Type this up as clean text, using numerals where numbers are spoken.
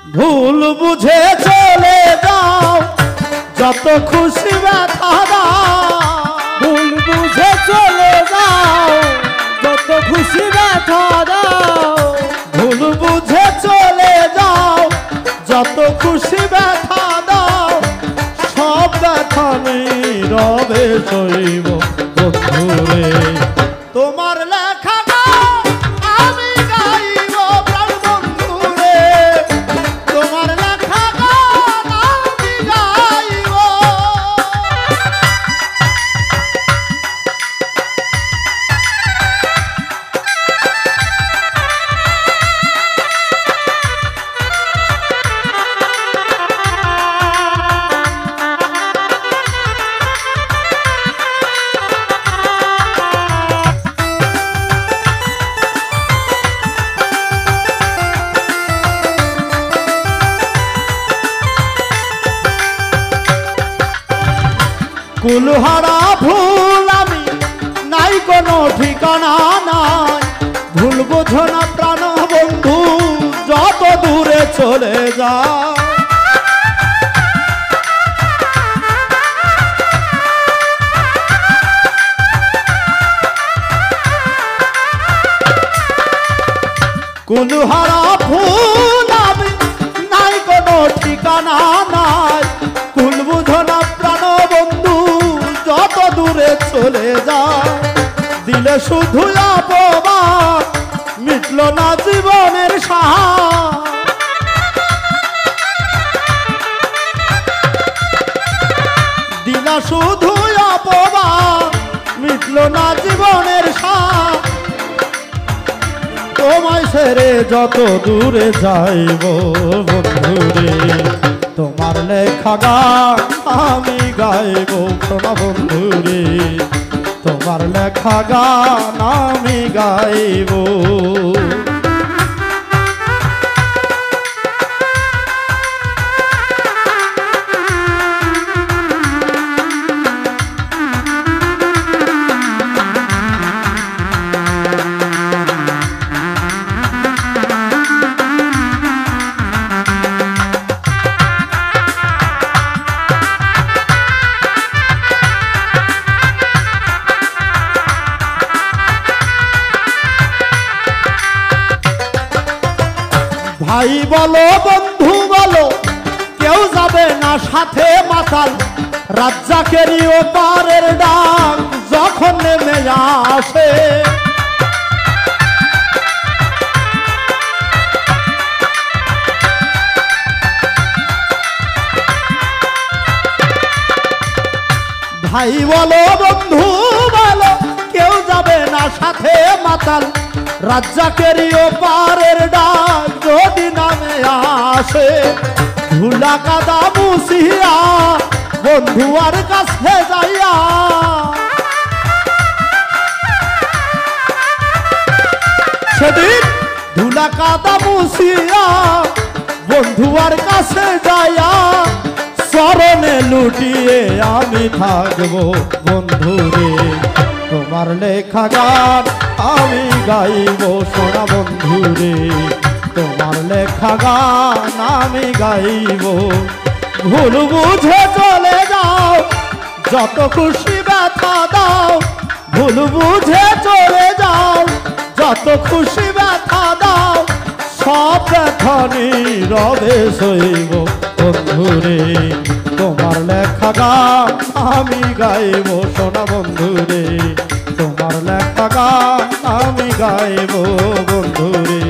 ভুল বুঝে চলে যাও যত খুশি ব্যথা দাও, ভুল বুঝে চলে যাও যত খুশি ব্যথা দাও, ভুল বুঝে চলে যাও যত খুশি ব্যথা দাও, সব ব্যথা নীরবে সইব বন্ধুরে। তোমার লেখা গান আমি গাইব প্রাণ বন্ধুরে, তোমার লেখা গান আমি গাইব। কুলহারা ভুল আমি নাই কোনো ঠিকানা নাই, ভুল বোঝো না প্রাণ বন্ধু যত দূরে চলে যাও। কুলহারা ভুল আমি নাই কোনো ঠিকানা নাই, কুল বুঝো না প্রাণ বন্ধু যত দূরে চলে যায়। দিলে শুধু অপমান মিটল না জীবনের সাহা, দিলা শুধু অপমান মিটল না জীবনের সাহা। তোমায় ছেড়ে যত দূরে যাইব বন্ধুরে, তোমার লেখা গান আমি গাইব শোনা বন্ধুরে, তোমার লেখা গান আমি গাইব। ভাই বলো বন্ধু বলো কেউ যাবে না সাথে মাতাল, রাজ্জাকেরই ওপারের ডাক যখন নেমে আসে। ভাই বলো বন্ধু বলো কেউ যাবে না সাথে মাতাল, রাজ্জাকেরই ওপারের ডাক যদি নামে আসে। ধুলা কাদা মুছিয়া বন্ধু আর কাছে যাইয়া, সেদিন ধুলা কাদা মুছিয়া বন্ধু আর কাছে যাইয়া, চরণে লুটিয়ে আমি থাকবো বন্ধুরে, তোমার লেখা গান আমি গাইব শোনা বন্ধুরে, তোমার লেখা গান আমি গাইব। ভুল বুঝে চলে যাও যত খুশি ব্যথা দাও, ভুল বুঝে চলে যাও যত খুশি ব্যথা দাও, সব ব্যথা নীরবে সইব বন্ধুরে, তোমার লেখা গান আমি গাইব শোনা বন্ধুরে, তোমার লেখা গান আমি গাইব বন্ধুরে।